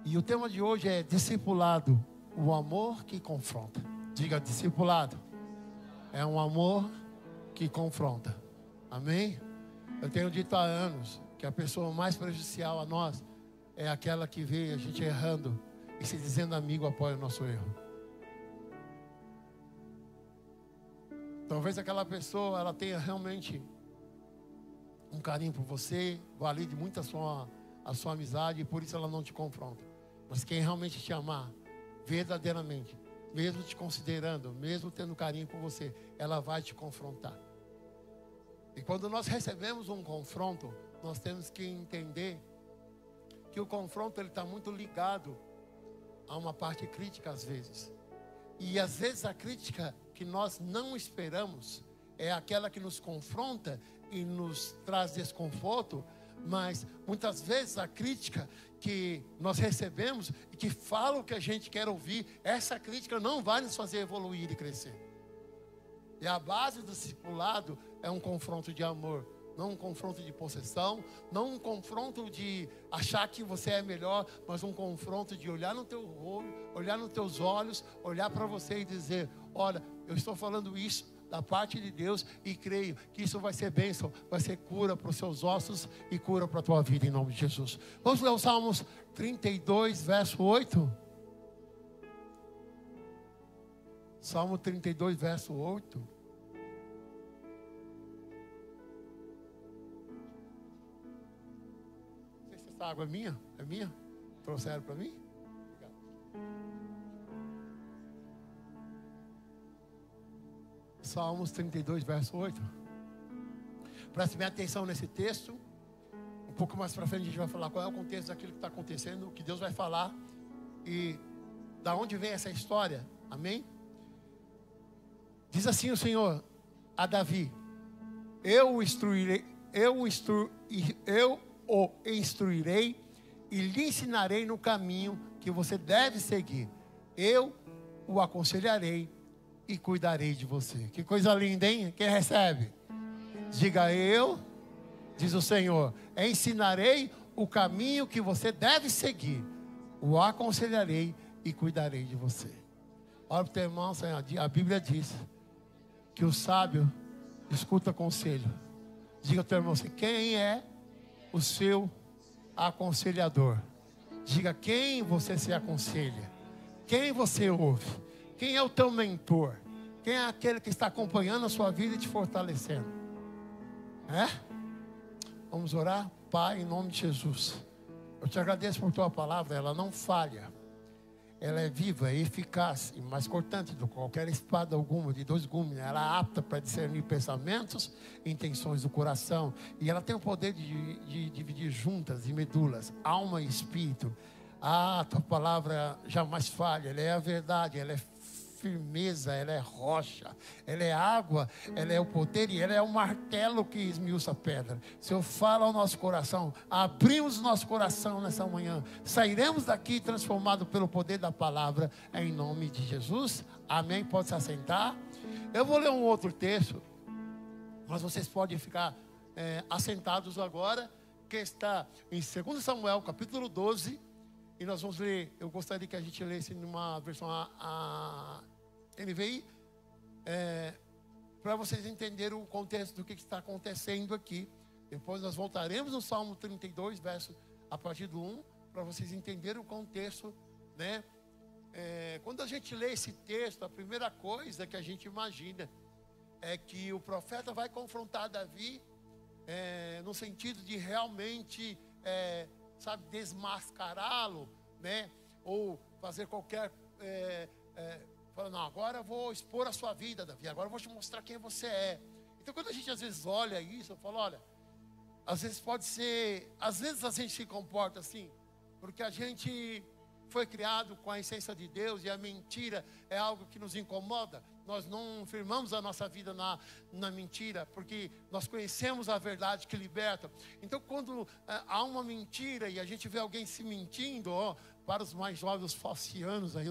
E o tema de hoje é discipulado, o amor que confronta. Diga, discipulado é um amor que confronta. Amém? Eu tenho dito há anos que a pessoa mais prejudicial a nós é aquela que vê a gente errando e se dizendo amigo apoia o nosso erro. Talvez aquela pessoa ela tenha realmente um carinho por você, valide muito a sua amizade, e por isso ela não te confronta. Mas quem realmente te amar verdadeiramente, mesmo te considerando, mesmo tendo carinho por você, ela vai te confrontar. E quando nós recebemos um confronto, nós temos que entender que o confronto ele está muito ligado a uma parte crítica às vezes. E às vezes a crítica que nós não esperamos é aquela que nos confronta e nos traz desconforto, mas muitas vezes a crítica que nós recebemos e que fala o que a gente quer ouvir, essa crítica não vai nos fazer evoluir e crescer. E a base do discipulado é um confronto de amor, não um confronto de possessão, não um confronto de achar que você é melhor, mas um confronto de olhar no teu olho, olhar nos teus olhos, olhar para você e dizer: olha, eu estou falando isso da parte de Deus e creio que isso vai ser bênção, vai ser cura para os seus ossos e cura para a tua vida em nome de Jesus. Vamos ler o Salmos 32, verso 8. Salmo 32, verso 8. Não sei se essa água é minha. É minha? Trouxeram para mim? Obrigado. Salmos 32, verso 8. Preste bem atenção nesse texto. Um pouco mais para frente a gente vai falar qual é o contexto daquilo que está acontecendo, o que Deus vai falar e da onde vem essa história. Amém? Diz assim o Senhor a Davi: eu o instruirei e lhe ensinarei no caminho que você deve seguir. Eu o aconselharei e cuidarei de você. Que coisa linda, hein? Quem recebe? Diga: eu, diz o Senhor, ensinarei o caminho que você deve seguir. O aconselharei e cuidarei de você. Olha para o teu irmão, Senhor, a Bíblia diz que o sábio escuta conselho. Diga ao teu irmão assim: quem é o seu aconselhador? Diga: quem você se aconselha? Quem você ouve? Quem é o teu mentor? Quem é aquele que está acompanhando a sua vida e te fortalecendo? Vamos orar? Pai, em nome de Jesus, eu te agradeço por tua palavra. Ela não falha. Ela é viva, é eficaz e mais cortante do que qualquer espada alguma de 2 gumes. Ela é apta para discernir pensamentos e intenções do coração. E ela tem o poder de dividir juntas e medulas, alma e espírito. A tua palavra jamais falha. Ela é a verdade, ela é firmeza, ela é rocha, ela é água, ela é o poder e ela é o martelo que esmiuça a pedra. Senhor, fala ao nosso coração, abrimos o nosso coração nessa manhã, sairemos daqui transformados pelo poder da palavra, em nome de Jesus, amém. Pode se assentar. Eu vou ler um outro texto, mas vocês podem ficar assentados agora, que está em 2 Samuel, capítulo 12, e nós vamos ler. Eu gostaria que a gente lesse numa versão a NVI, para vocês entenderem o contexto do que está acontecendo aqui. Depois nós voltaremos no Salmo 32, verso a partir do 1, para vocês entenderem o contexto, né? Quando a gente lê esse texto, a primeira coisa que a gente imagina é que o profeta vai confrontar Davi, no sentido de realmente, desmascará-lo, né? Ou fazer qualquer... Fala: não, agora eu vou expor a sua vida, Davi, agora eu vou te mostrar quem você é. Então quando a gente às vezes olha isso, eu falo: olha, às vezes pode ser, às vezes a gente se comporta assim, porque a gente foi criado com a essência de Deus e a mentira é algo que nos incomoda. Nós não firmamos a nossa vida na mentira, porque nós conhecemos a verdade que liberta. Então quando há uma mentira e a gente vê alguém se mentindo, para os mais jovens, os falcianos aí,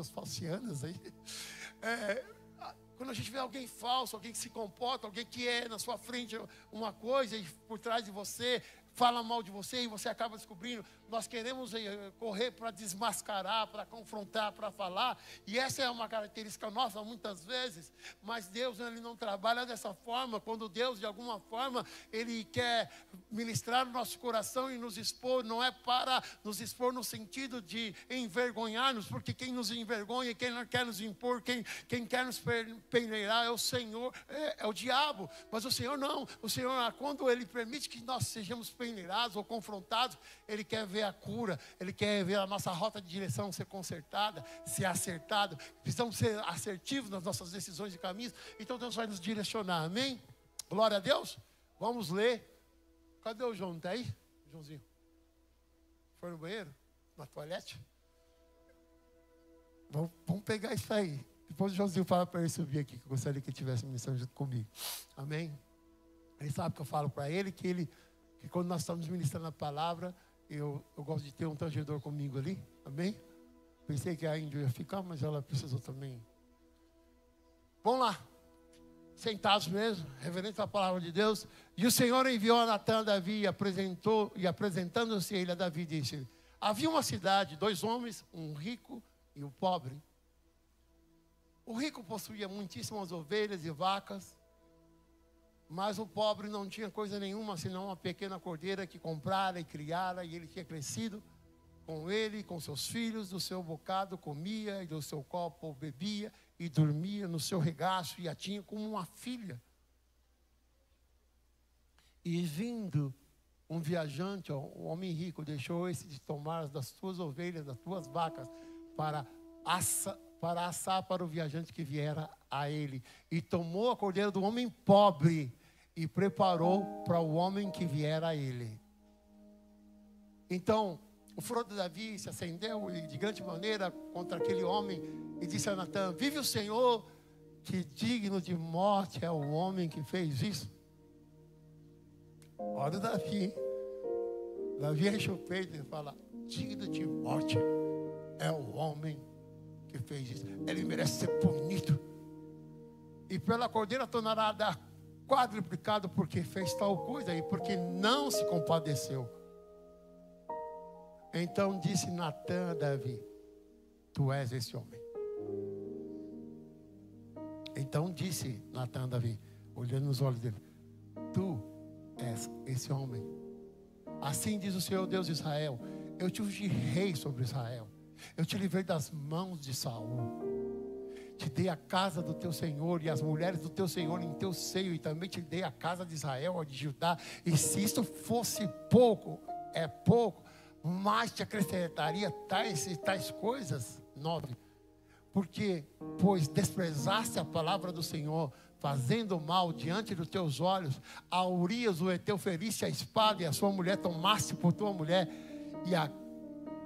quando a gente vê alguém falso, alguém que se comporta, alguém que é na sua frente uma coisa e por trás de você fala mal de você e você acaba descobrindo. Nós queremos correr para desmascarar, para confrontar, para falar. E essa é uma característica nossa muitas vezes. Mas Deus, ele não trabalha dessa forma. Quando Deus, de alguma forma, ele quer ministrar no nosso coração e nos expor, não é para nos expor no sentido de envergonhar-nos, porque quem nos envergonha, quem não quer nos impor, quem quer nos peneirar é o Senhor, é o diabo. Mas o Senhor não. O Senhor, quando ele permite que nós sejamos peneirados ou confrontados, ele quer ver a cura, ele quer ver a nossa rota de direção ser consertada, ser acertada. Precisamos ser assertivos nas nossas decisões e caminhos. Então Deus vai nos direcionar, amém? Glória a Deus. Vamos ler. Cadê o João? Está aí? Joãozinho? Foi no banheiro? Na toalete? Vamos pegar isso aí. Depois o Joãozinho fala para ele subir aqui, que eu gostaria que ele tivesse missão junto comigo. Amém? Ele sabe que eu falo para ele que quando nós estamos ministrando a palavra, eu gosto de ter um tangedor comigo ali. Amém? Pensei que a Índia ia ficar, mas ela precisou também. Vamos lá. Sentados mesmo, reverente à palavra de Deus. E o Senhor enviou a Natã a Davi e apresentando-se ele a Davi, disse: havia uma cidade, 2 homens, um rico e um pobre. O rico possuía muitíssimas ovelhas e vacas, mas o pobre não tinha coisa nenhuma, senão uma pequena cordeira que comprara e criara, e ele tinha crescido com ele, com seus filhos, do seu bocado comia, e do seu copo bebia, e dormia no seu regaço, e a tinha como uma filha. E vindo um viajante, um homem rico, deixou esse de tomar das suas ovelhas, das suas vacas, para assar para o viajante que viera a ele. E tomou a cordeira do homem pobre e preparou para o homem que viera a ele. Então, o furor de Davi se acendeu e de grande maneira contra aquele homem e disse a Natã: vive o Senhor, que digno de morte é o homem que fez isso. Olha o Davi. Davi enche o peito e fala: digno de morte é o homem que fez isso. Ele merece ser punido. E pela cordeira tornará a dar quadruplicado, porque fez tal coisa e porque não se compadeceu. Então disse Natã a Davi: tu és esse homem. Então disse Natã a Davi, olhando nos olhos dele: tu és esse homem. Assim diz o Senhor Deus de Israel: eu te ungi rei sobre Israel. Eu te livrei das mãos de Saul. Te dei a casa do teu Senhor e as mulheres do teu Senhor em teu seio. E também te dei a casa de Israel, a de Judá. E se isto fosse pouco, é pouco, mas te acrescentaria tais coisas. 9. Porque, pois desprezaste a palavra do Senhor, fazendo mal diante dos teus olhos, a Urias o heteu feriste a espada, e a sua mulher tomaste por tua mulher, e a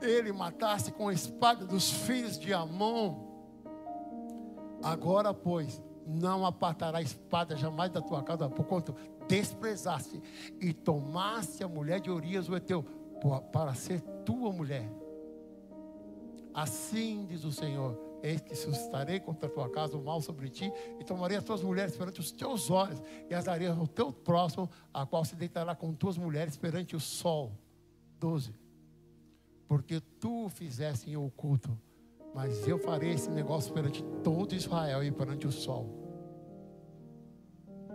ele mataste com a espada dos filhos de Amon. Agora, pois, não apartará a espada jamais da tua casa, porquanto desprezaste e tomaste a mulher de Urias o heteu para ser tua mulher. Assim diz o Senhor: eis que suscitarei contra a tua casa o mal sobre ti, e tomarei as tuas mulheres perante os teus olhos, e as darei ao teu próximo, a qual se deitará com tuas mulheres perante o sol. 12. Porque tu o fizeste em oculto, mas eu farei esse negócio perante todo Israel e perante o sol.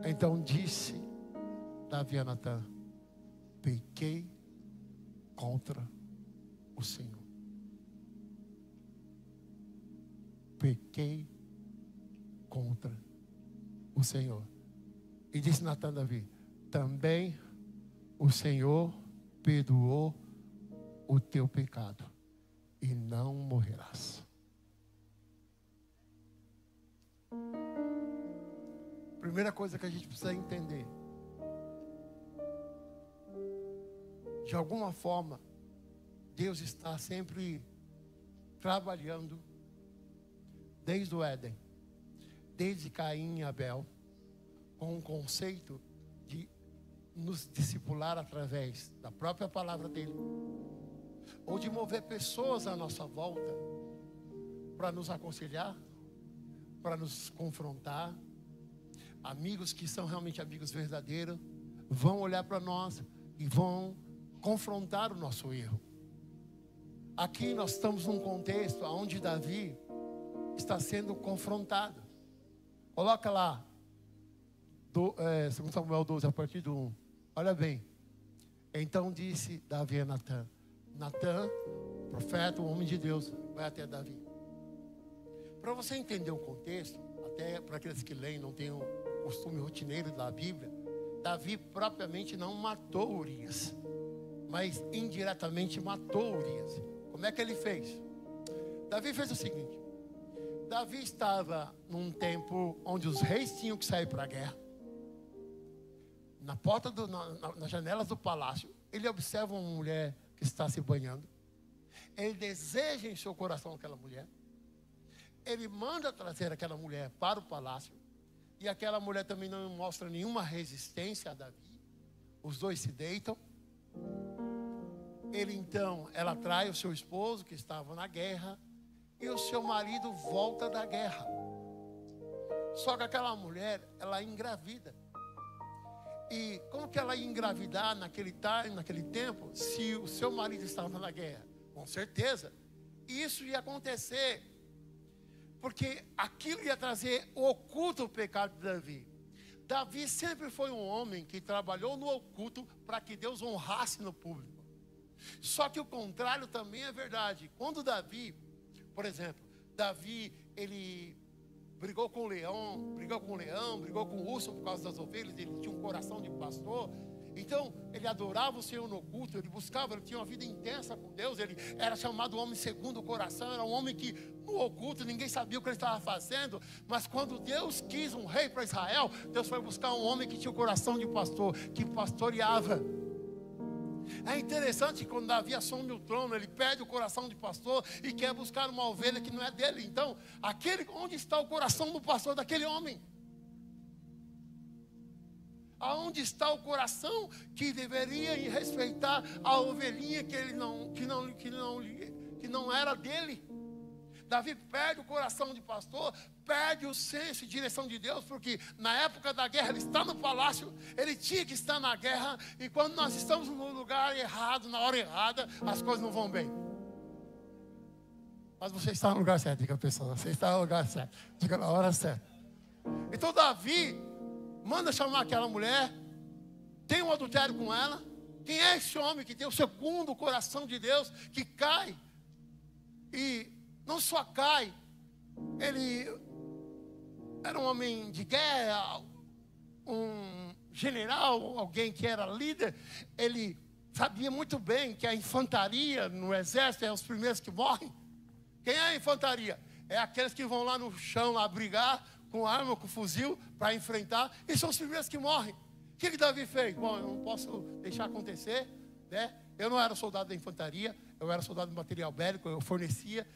Então disse Davi a Natã: pequei contra o Senhor. Pequei contra o Senhor. E disse Natã a Davi: também o Senhor perdoou o teu pecado, e não morrerás. Primeira coisa que a gente precisa entender: de alguma forma, Deus está sempre trabalhando, desde o Éden, desde Caim e Abel, com um conceito de nos discipular através da própria palavra dele, ou de mover pessoas à nossa volta para nos aconselhar, para nos confrontar. Amigos que são realmente amigos verdadeiros vão olhar para nós e vão confrontar o nosso erro. Aqui nós estamos num contexto onde Davi está sendo confrontado. Coloca lá, 2 Samuel 12, a partir do 1. Olha bem. Então disse Davi a Natã. Natã, profeta, um homem de Deus, vai até Davi. Para você entender o contexto, até para aqueles que leem, não têm o costume rotineiro da Bíblia, Davi propriamente não matou Urias, mas indiretamente matou Urias. Como é que ele fez? Davi fez o seguinte: Davi estava num tempo onde os reis tinham que sair para a guerra. Na porta, nas janelas do palácio, ele observa uma mulher que está se banhando. Ele deseja em seu coração aquela mulher. Ele manda trazer aquela mulher para o palácio. E aquela mulher também não mostra nenhuma resistência a Davi. Os dois se deitam. Ela trai o seu esposo que estava na guerra. E o seu marido volta da guerra. Só que aquela mulher, ela engravida. E como que ela ia engravidar naquele tempo, se o seu marido estava na guerra? Com certeza, isso ia acontecer, porque aquilo ia trazer oculto o pecado de Davi. Davi sempre foi um homem que trabalhou no oculto para que Deus honrasse no público. Só que o contrário também é verdade. Quando Davi, por exemplo, ele brigou com o leão, brigou com o urso por causa das ovelhas. Ele tinha um coração de pastor. Então, ele adorava o Senhor no oculto. Ele tinha uma vida intensa com Deus. Ele era chamado homem segundo o coração. Era um homem que no oculto ninguém sabia o que ele estava fazendo. Mas quando Deus quis um rei para Israel, Deus foi buscar um homem que tinha o coração de pastor, que pastoreava. É interessante que quando Davi assume o trono, ele perde o coração de pastor e quer buscar uma ovelha que não é dele. Então, onde está o coração do pastor daquele homem? Aonde está o coração que deveria respeitar a ovelhinha que não era dele? Davi perde o coração de pastor, perde o senso e direção de Deus, porque na época da guerra ele está no palácio, ele tinha que estar na guerra, e quando nós estamos no lugar errado, na hora errada, as coisas não vão bem. Mas você está no lugar certo, diga a pessoa, você está no lugar certo, diga na hora certa. Então Davi manda chamar aquela mulher, tem um adultério com ela. Quem é esse homem que tem o segundo coração de Deus, que cai? E não só cai, ele era um homem de guerra, um general, alguém que era líder. Ele sabia muito bem que a infantaria no exército é os primeiros que morrem. Quem é a infantaria? É aqueles que vão lá no chão lá brigar com arma, com fuzil, para enfrentar, e são os primeiros que morrem. O que Davi fez? Bom, eu não posso deixar acontecer, né? Eu não era soldado da infantaria, eu era soldado de material bélico, eu fornecia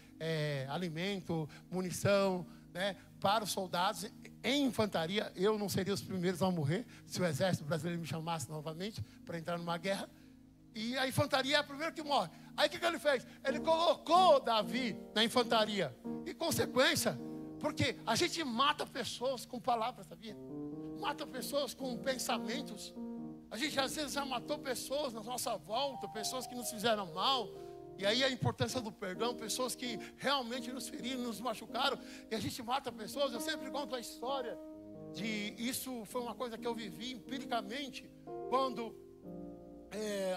alimento, munição, né, para os soldados em infantaria. Eu não seria os primeiros a morrer se o exército brasileiro me chamasse novamente para entrar numa guerra. E a infantaria é a primeira que morre. Aí o que ele fez? Ele colocou Davi na infantaria. E consequência, porque a gente mata pessoas com palavras, sabia? Mata pessoas com pensamentos. A gente às vezes já matou pessoas na nossa volta, pessoas que nos fizeram mal. E aí a importância do perdão, pessoas que realmente nos feriram, nos machucaram. E a gente mata pessoas. Eu sempre conto a história isso foi uma coisa que eu vivi empiricamente. Quando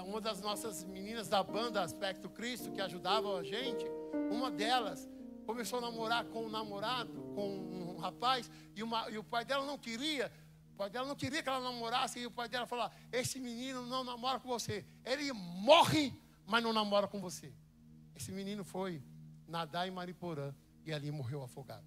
uma das nossas meninas da banda Aspecto Cristo, que ajudavam a gente, uma delas começou a namorar com um namorado, com um rapaz, e o pai dela não queria. O pai dela não queria que ela namorasse, e o pai dela falou: esse menino não namora com você. Ele morre, mas não namora com você. Esse menino foi nadar em Mariporã e ali morreu afogado.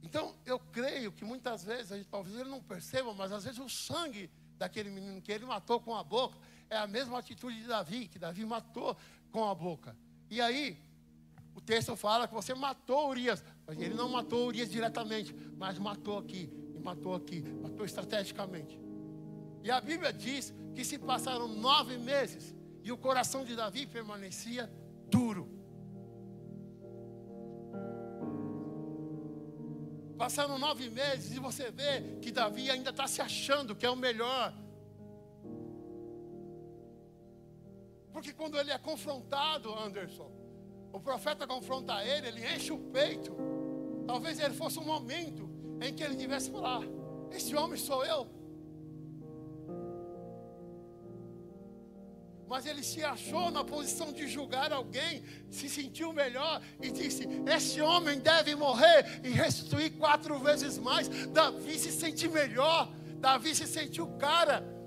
Então, eu creio que muitas vezes, talvez ele não perceba, mas às vezes o sangue daquele menino que ele matou com a boca é a mesma atitude de Davi, que Davi matou com a boca. E aí, o texto fala que você matou Urias. Mas ele não matou Urias diretamente, mas matou aqui, matou estrategicamente. E a Bíblia diz que se passaram 9 meses e o coração de Davi permanecia duro. Passaram 9 meses e você vê que Davi ainda está se achando que é o melhor. Porque quando ele é confrontado, Anderson, o profeta confronta ele, ele enche o peito. Talvez ele fosse um momento em que ele tivesse que falar: esse homem sou eu. Mas ele se achou na posição de julgar alguém, se sentiu melhor e disse: esse homem deve morrer e restituir 4 vezes mais. Davi se sente melhor, Davi se sentiu cara.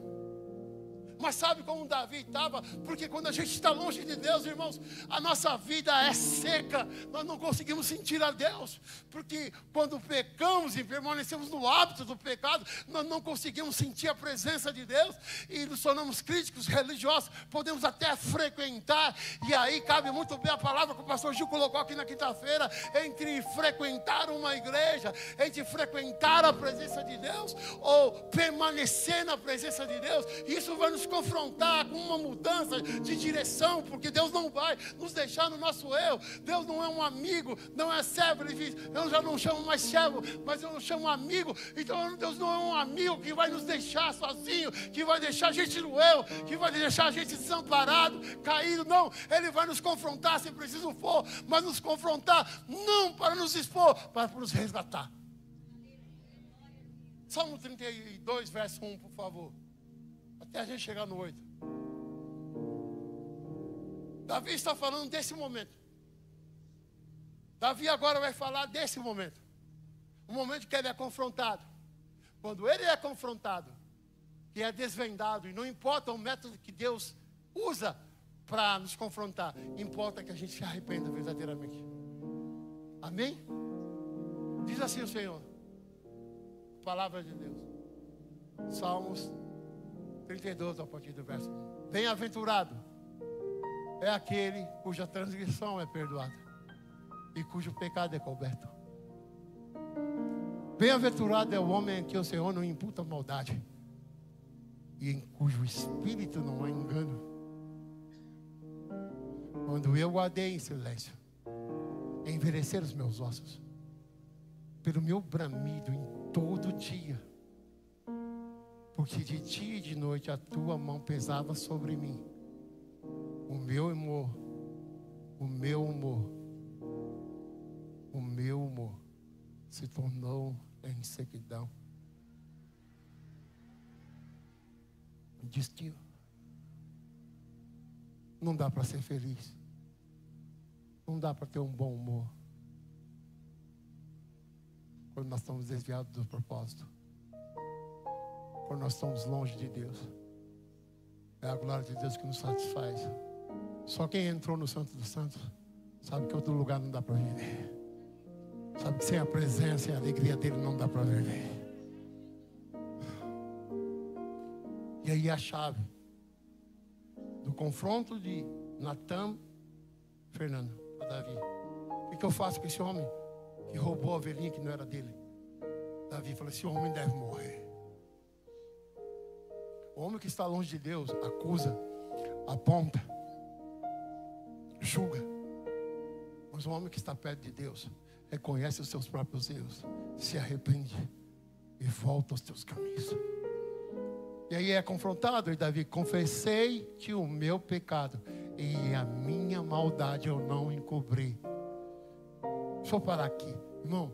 Mas sabe como Davi estava? Porque quando a gente está longe de Deus, irmãos, a nossa vida é seca. Nós não conseguimos sentir a Deus. Porque quando pecamos e permanecemos no hábito do pecado, nós não conseguimos sentir a presença de Deus. E nos tornamos críticos, religiosos. Podemos até frequentar. E aí cabe muito bem a palavra que o pastor Gil colocou aqui na quinta-feira. Entre frequentar uma igreja, entre frequentar a presença de Deus, ou permanecer na presença de Deus. Isso vai nos confrontar com uma mudança de direção, porque Deus não vai nos deixar no nosso erro. Deus não é um amigo, não é servo. Ele diz: eu já não chamo mais servo, mas eu chamo amigo. Então Deus não é um amigo que vai nos deixar sozinho, que vai deixar a gente no erro, que vai deixar a gente desamparado, caído. Não, Ele vai nos confrontar se preciso for, mas nos confrontar não para nos expor, para nos resgatar. Salmo 32, verso 1, por favor. Até a gente chegar no 8. Davi está falando desse momento. Davi agora vai falar desse momento. O momento que ele é confrontado. Quando ele é confrontado, que é desvendado, e não importa o método que Deus usa para nos confrontar, importa que a gente se arrependa verdadeiramente. Amém? Diz assim o Senhor. Palavra de Deus. Salmos 32, a partir do verso 1. Bem-aventurado é aquele cuja transgressão é perdoada e cujo pecado é coberto. Bem-aventurado é o homem em que o Senhor não imputa maldade e em cujo espírito não há engano. Quando eu guardei em silêncio, envelhecer os meus ossos, pelo meu bramido em todo dia, porque de dia e de noite a tua mão pesava sobre mim. O meu humor se tornou em sequidão. Destino. Não dá para ser feliz. Não dá para ter um bom humor quando nós estamos desviados do propósito. Quando nós estamos longe de Deus. É a glória de Deus que nos satisfaz. Só quem entrou no Santo dos Santos sabe que outro lugar não dá para viver. Sabe que sem a presença e a alegria dele não dá para viver. E aí a chave do confronto de Natan, Fernando, para Davi. O que eu faço com esse homem que roubou a ovelhinha que não era dele? Davi falou: esse homem deve morrer. O homem que está longe de Deus acusa, aponta, julga. Mas o homem que está perto de Deus reconhece os seus próprios erros, se arrepende e volta aos teus caminhos. E aí é confrontado, e Davi: confessei-te o meu pecado e a minha maldade eu não encobri. Deixa eu parar aqui, irmão.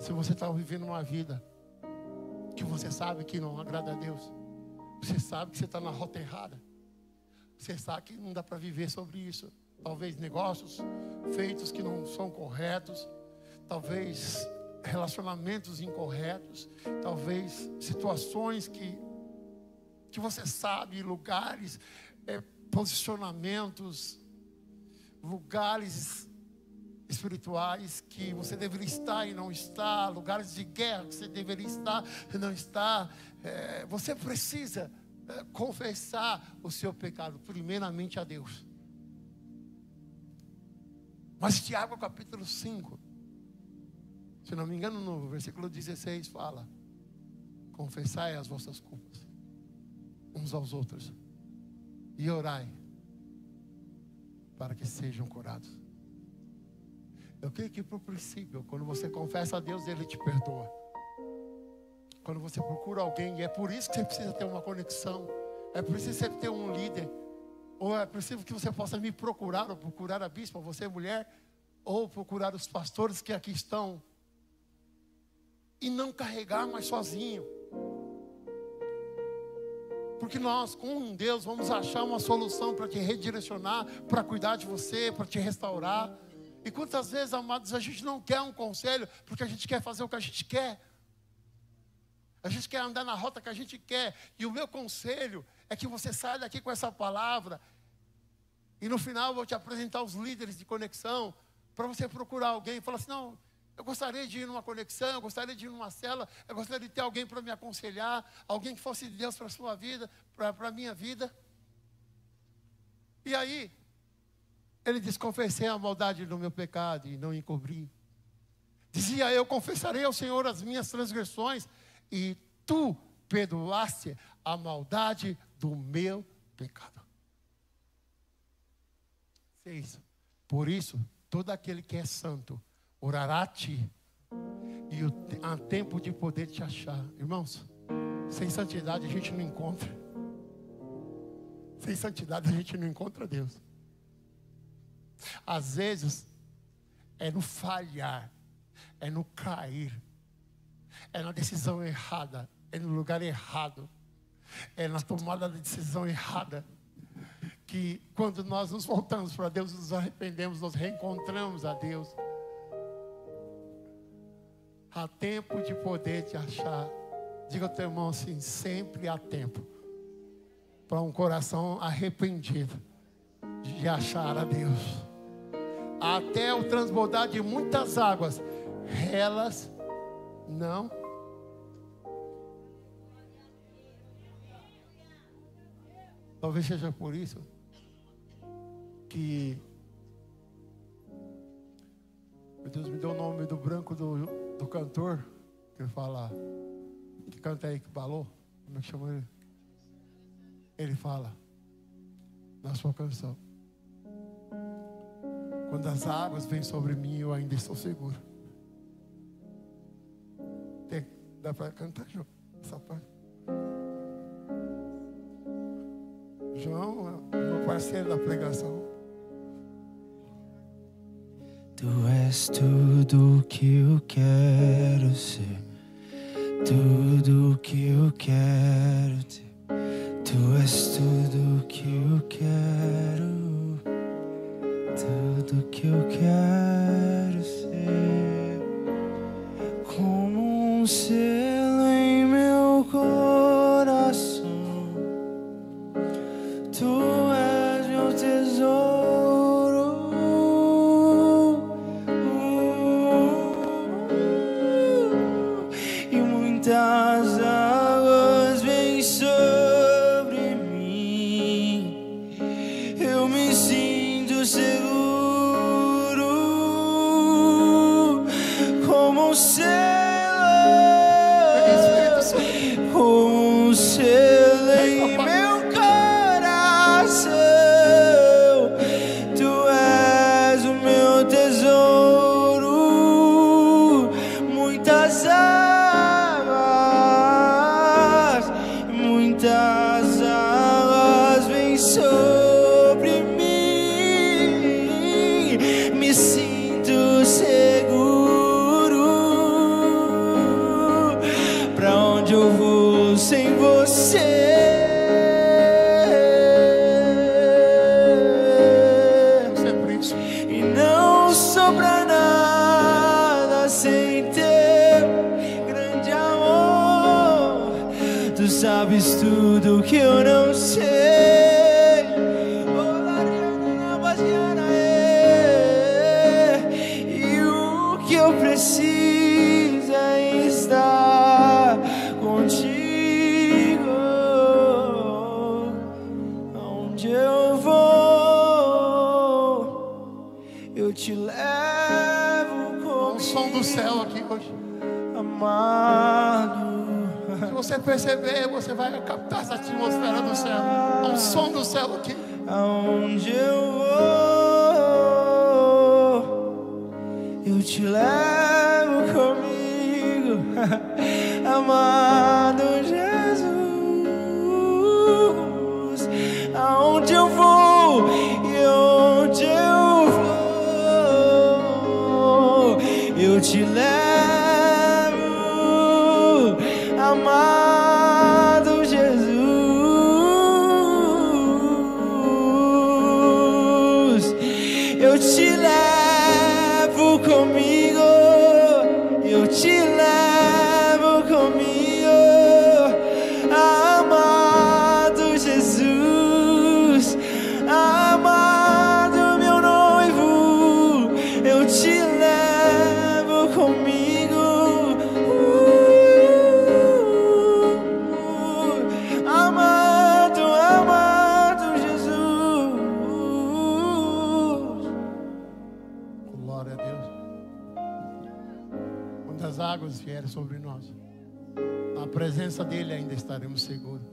Se você está vivendo uma vida que você sabe que não agrada a Deus, você sabe que você está na rota errada, você sabe que não dá para viver sobre isso. Talvez negócios feitos que não são corretos, talvez relacionamentos incorretos, talvez situações que você sabe, lugares, posicionamentos, lugares espirituais que você deveria estar e não está, lugares de guerra que você deveria estar e não está. Você precisa confessar o seu pecado primeiramente a Deus. Mas Tiago capítulo 5, se não me engano, no versículo 16 fala: confessai as vossas culpas uns aos outros e orai para que sejam curados. Eu creio que por princípio, quando você confessa a Deus, Ele te perdoa. Quando você procura alguém, e é por isso que você precisa ter uma conexão, é por isso que você precisa ter um líder, Ou é preciso que você possa me procurar, ou procurar a bispa, você mulher, ou procurar os pastores que aqui estão. E não carregar mais sozinho. Porque nós, com Deus, vamos achar uma solução para te redirecionar, para cuidar de você, para te restaurar. E quantas vezes, amados, a gente não quer um conselho, porque a gente quer fazer o que a gente quer. A gente quer andar na rota que a gente quer. E o meu conselho é que você saia daqui com essa palavra. E no final eu vou te apresentar os líderes de conexão, para você procurar alguém e falar assim, não, eu gostaria de ir numa conexão, eu gostaria de ir numa célula, eu gostaria de ter alguém para me aconselhar, alguém que fosse de Deus para a sua vida, para a minha vida. E aí, ele diz, confessei a maldade do meu pecado e não encobri. Dizia eu, confessarei ao Senhor as minhas transgressões e tu perdoaste a maldade do meu pecado. 6. Por isso, todo aquele que é santo orará a ti, e há tempo de poder te achar. Irmãos, sem santidade a gente não encontra. Sem santidade a gente não encontra Deus. Às vezes, é no falhar, é no cair, é na decisão errada, é no lugar errado, é na tomada de decisão errada, que quando nós nos voltamos para Deus, nos arrependemos, nos reencontramos a Deus. Há tempo de poder te achar. Diga ao teu irmão assim, sempre há tempo para um coração arrependido de achar a Deus. Até o transbordar de muitas águas, elas não. Talvez seja por isso que meu Deus me deu o nome do branco do cantor, que ele fala, que canta aí, que balou, como é que chama ele? Ele fala na sua canção, quando as águas vêm sobre mim, eu ainda estou seguro. Dá para cantar, João, essa parte? João é meu parceiro da pregação. Tu és tudo que eu quero ser, tudo que eu quero ter. Tu és tudo que eu quero, tudo que eu quero ser. Como um selo em meu coração, tu és meu tesouro. E muitas águas vêm sobre mim, eu me sinto seguro, como um selo, como um selo em meu coração. Tu és o meu tesouro, muitas águas vêm sobre mim, me sinto seguro. Pra onde eu vou sem você? E não sobra nada sem teu grande amor. Tu sabes tudo que eu não sei. E o que eu preciso é estar contigo. Aonde eu vou, eu te levo comigo. O som do céu aqui hoje. Amado. Se você perceber, você vai captar essa atmosfera do céu. Há um som do céu aqui. Aonde eu vou, eu te levo comigo. Amado Jesus, aonde eu vou, te levo, amado Jesus. Eu te levo comigo, eu te levo comigo, amado Jesus, amado meu noivo, eu te levo comigo, amado, amado Jesus. Glória a Deus. Quando as águas vierem sobre nós, na presença dele ainda estaremos seguros.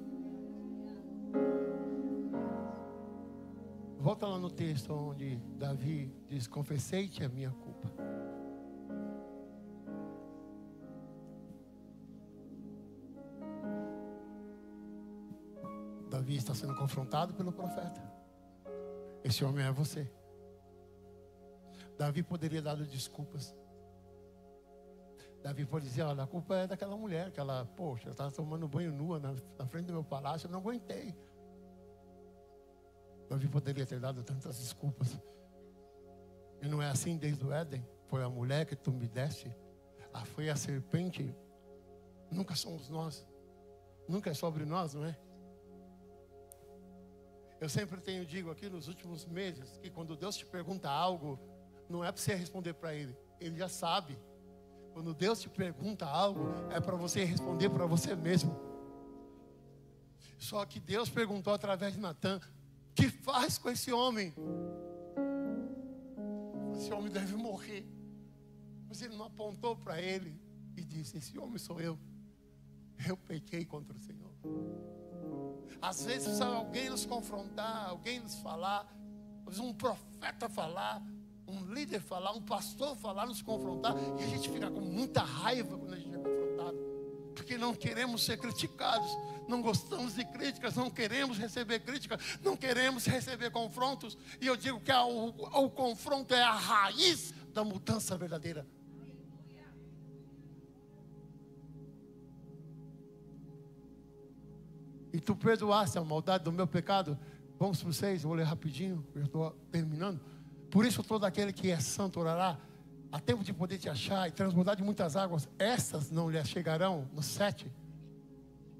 Volta lá no texto onde Davi diz: confessei-te a minha culpa. Davi está sendo confrontado pelo profeta. Esse homem é você. Davi poderia dar desculpas. Davi pode dizer: olha, a culpa é daquela mulher, que ela, poxa, ela estava tomando banho nua na frente do meu palácio, eu não aguentei. Davi poderia ter dado tantas desculpas. E não é assim desde o Éden. Foi a mulher que tu me deste. Foi a serpente. Nunca somos nós. Nunca é sobre nós, não é? Eu sempre digo aqui nos últimos meses, que quando Deus te pergunta algo, não é para você responder para Ele. Ele já sabe. Quando Deus te pergunta algo, é para você responder para você mesmo. Só que Deus perguntou através de Natan: o que faz com esse homem? Esse homem deve morrer. Mas ele não apontou para ele e disse: esse homem sou eu. Eu pequei contra o Senhor. Às vezes precisa alguém nos confrontar, alguém nos falar, às vezes um profeta falar, um líder falar, um pastor falar, nos confrontar, e a gente fica com muita raiva quando a gente é confrontado, porque não queremos ser criticados, não gostamos de críticas, não queremos receber críticas, não queremos receber confrontos. E eu digo que o confronto é a raiz da mudança verdadeira. E tu perdoaste a maldade do meu pecado. Vamos para o 6, vou ler rapidinho, eu estou terminando. Por isso todo aquele que é santo orará, há tempo de poder te achar e transbordar de muitas águas, estas não lhe chegarão. No 7,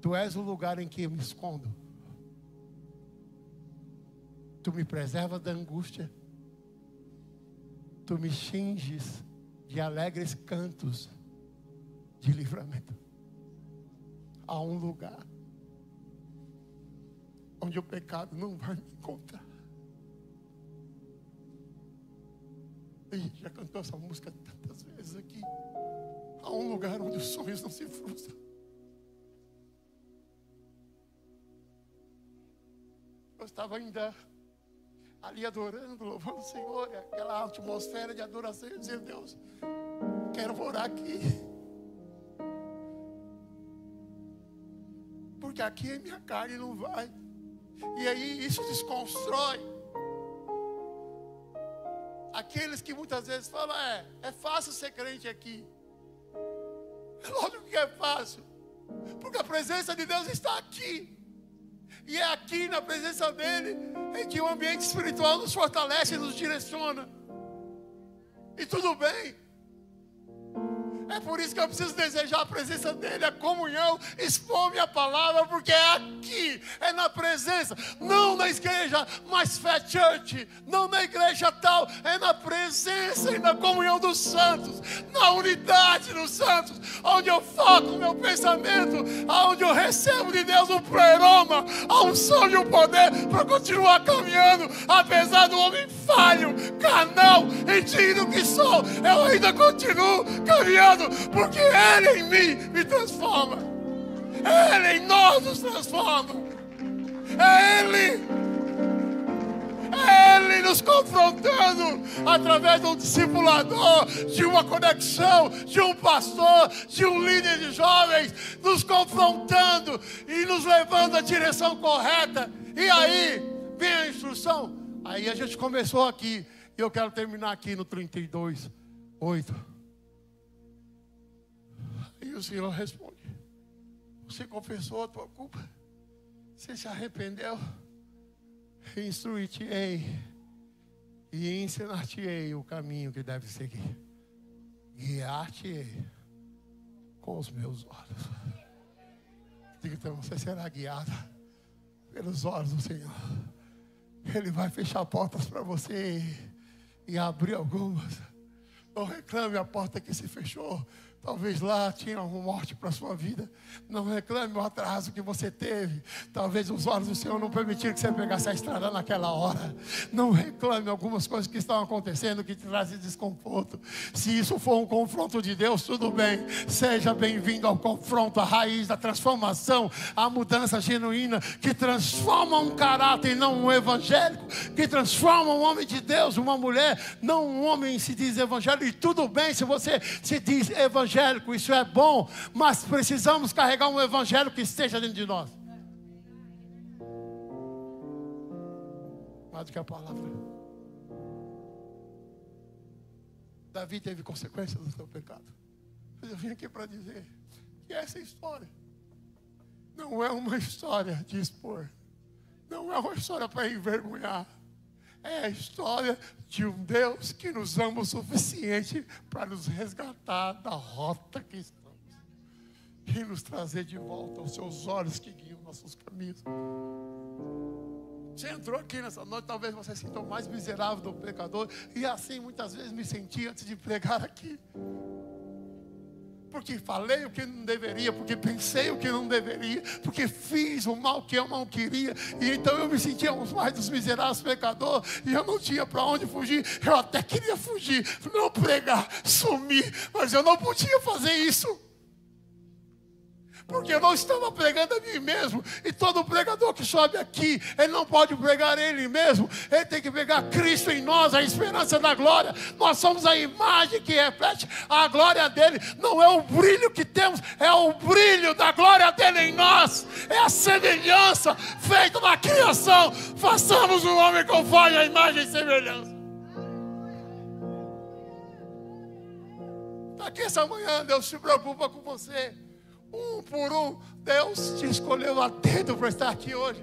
tu és o lugar em que eu me escondo. Tu me preservas da angústia. Tu me cinges de alegres cantos de livramento. Há um lugar onde o pecado não vai me encontrar. A gente já cantou essa música tantas vezes aqui. Há um lugar onde os sonhos não se frustram. Eu estava ainda ali adorando, louvando o Senhor, e aquela atmosfera de adoração. Eu dizia: Deus, quero morar aqui, porque aqui a minha carne não vai. E aí isso desconstrói aqueles que muitas vezes falam: é fácil ser crente aqui. É lógico que é fácil, porque a presença de Deus está aqui. E é aqui na presença dele em que o ambiente espiritual nos fortalece e nos direciona. E tudo bem. É por isso que eu preciso desejar a presença dele, a comunhão, expor minha palavra, porque é aqui, é na presença, não na igreja mais Fé Church, não na igreja tal, é na presença e na comunhão dos santos, na unidade dos santos, onde eu foco o meu pensamento, onde eu recebo de Deus um pleroma, a unção e o poder para continuar caminhando, apesar do homem falho, carnal, indigno que sou, eu ainda continuo caminhando, porque Ele em mim me transforma. Ele em nós nos transforma. É Ele nos confrontando através de um discipulador, de uma conexão, de um pastor, de um líder de jovens, nos confrontando e nos levando à direção correta. E aí vem a instrução. Aí a gente começou aqui, e eu quero terminar aqui no 32:8. o Senhor responde: você confessou a tua culpa? Você se arrependeu? Instruir-te-ei e ensinar-te-ei o caminho que deve seguir. Guiar-te-ei com os meus olhos. Diga então, você será guiada pelos olhos do Senhor. Ele vai fechar portas para você e abrir algumas. Não reclame a porta que se fechou. Talvez lá tinha uma morte para a sua vida. Não reclame o atraso que você teve. Talvez os olhos do Senhor não permitiram que você pegasse a estrada naquela hora. Não reclame algumas coisas que estão acontecendo que te trazem desconforto. Se isso for um confronto de Deus, tudo bem. Seja bem-vindo ao confronto, a raiz da transformação, a mudança genuína que transforma um caráter, não um evangélico, que transforma um homem de Deus, uma mulher, não um homem se diz evangélico. E tudo bem se você se diz evangélico. Isso é bom, mas precisamos carregar um evangelho que esteja dentro de nós. Mais do que a palavra. Davi teve consequências do seu pecado. Mas eu vim aqui para dizer que essa história não é uma história de expor. Não é uma história para envergonhar. É a história de um Deus que nos ama o suficiente para nos resgatar da rota que estamos e nos trazer de volta aos seus olhos que guiam nossos caminhos. Você entrou aqui nessa noite, talvez você se sinta o mais miserável do pecador, e assim muitas vezes me senti antes de pregar aqui. Porque falei o que não deveria, porque pensei o que não deveria, porque fiz o mal que eu não queria, e então eu me sentia um mais dos miseráveis pecadores, e eu não tinha para onde fugir. Eu até queria fugir, não pregar, sumir, mas eu não podia fazer isso. Porque eu não estava pregando a mim mesmo. E todo pregador que sobe aqui, ele não pode pregar ele mesmo. Ele tem que pregar Cristo em nós, a esperança da glória. Nós somos a imagem que reflete a glória dele. Não é o brilho que temos, é o brilho da glória dele em nós. É a semelhança feita na criação. Façamos o homem conforme a imagem e semelhança. Aqui essa manhã Deus se preocupa com você. Um por um, Deus te escolheu a dedo para estar aqui hoje,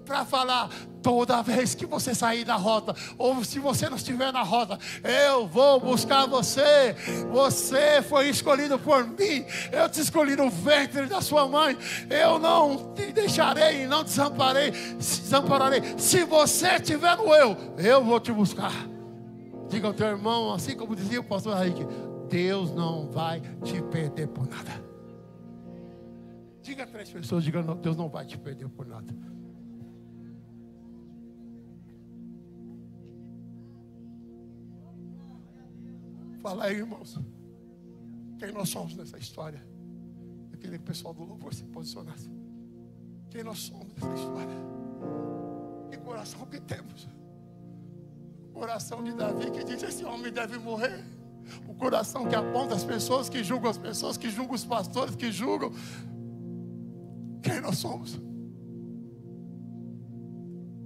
para falar: toda vez que você sair da rota, ou se você não estiver na rota, eu vou buscar você. Você foi escolhido por mim. Eu te escolhi no ventre da sua mãe. Eu não te deixarei e não te desampararei. Se você estiver no eu vou te buscar. Diga ao teu irmão, assim como dizia o pastor Henrique: Deus não vai te perder por nada. Diga a 3 pessoas, diga: Deus não vai te perder por nada. Fala aí, irmãos, quem nós somos nessa história. Eu queria que o pessoal do louvor se posicionasse. Quem nós somos nessa história. Que coração que temos. O coração de Davi que diz: esse homem deve morrer. O coração que aponta as pessoas, que julgam as pessoas, que julgam os pastores, que julgam. Quem nós somos?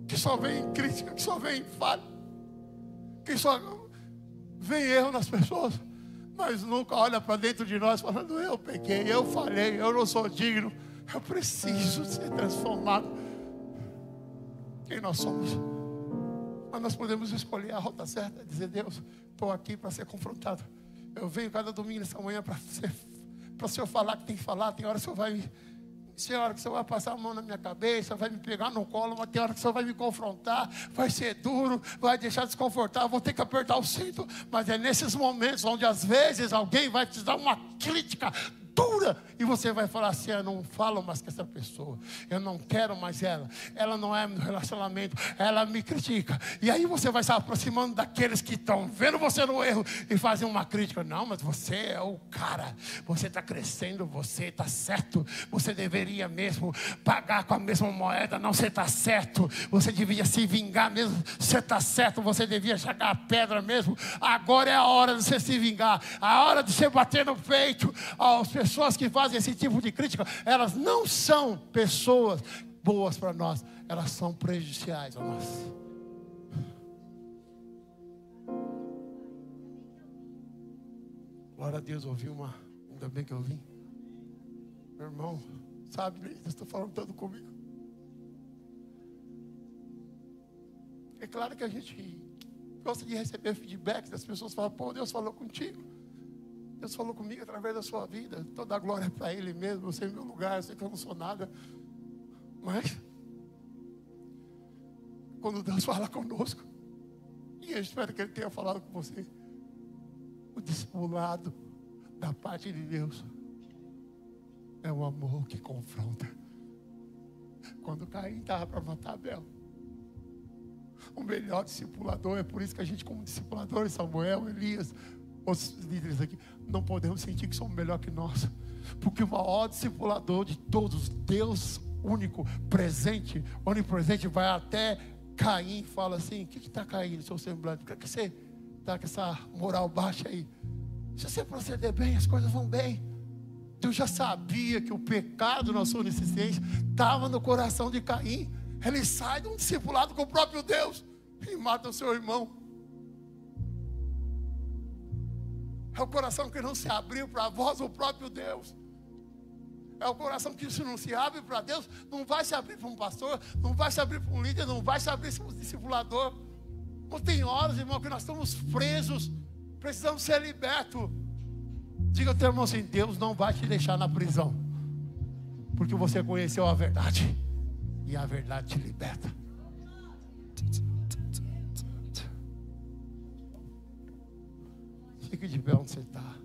Que só vem crítica, que só vem falha, que só vem erro nas pessoas, mas nunca olha para dentro de nós falando: eu pequei, eu falhei, eu não sou digno, eu preciso ser transformado. Quem nós somos? Mas nós podemos escolher a rota certa, dizer: Deus, estou aqui para ser confrontado. Eu venho cada domingo nessa manhã para o Senhor falar que tem que falar. Tem hora que o Senhor vai... Tem hora que o Senhor vai passar a mão na minha cabeça, vai me pegar no colo, mas tem hora que o Senhor vai me confrontar, vai ser duro, vai deixar desconfortável, vou ter que apertar o cinto. Mas é nesses momentos onde às vezes alguém vai te dar uma crítica dura, e você vai falar assim: eu não falo mais com essa pessoa, eu não quero mais ela não é meu relacionamento, ela me critica. E aí você vai se aproximando daqueles que estão vendo você no erro e fazem uma crítica: não, mas você é o cara, você está crescendo, você está certo, você deveria mesmo pagar com a mesma moeda, não, você está certo, você devia se vingar mesmo, você está certo, você devia jogar a pedra mesmo. Agora é a hora de você se vingar, a hora de você bater no peito. As pessoas que fazem esse tipo de crítica, elas não são pessoas boas para nós, elas são prejudiciais a nós. Glória a Deus, ouvi ainda bem que eu vim. Meu irmão, sabe, Deus está falando tanto comigo. É claro que a gente gosta de receber feedback das pessoas. Falam, pô, Deus falou contigo. Deus falou comigo através da sua vida. Toda a glória é para Ele mesmo. Eu sei o meu lugar, eu sei que eu não sou nada. Mas, quando Deus fala conosco, e eu espero que Ele tenha falado com você, o discipulado da parte de Deus é um amor que confronta. Quando Caim estava para matar Abel, o melhor discipulador, é por isso que a gente, como discipuladores, Samuel, Elias, os líderes aqui, não podemos sentir que somos melhor que nós, porque o maior discipulador de todos, Deus único, presente, onipresente, vai até Caim e fala assim: o que está caindo no seu semblante? Por que você está com essa moral baixa aí? Se você proceder bem, as coisas vão bem. Deus já sabia que o pecado na sua onisciência estava no coração de Caim. Ele sai de um discipulado com o próprio Deus e mata o seu irmão. É o coração que não se abriu para a voz do próprio Deus. É o coração que, se não se abre para Deus, não vai se abrir para um pastor, não vai se abrir para um líder, não vai se abrir para um discipulador. Não tem horas, irmão, que nós estamos presos, precisamos ser libertos. Diga ao teu irmão assim: Deus não vai te deixar na prisão, porque você conheceu a verdade, e a verdade te liberta. Fique de pé onde você está.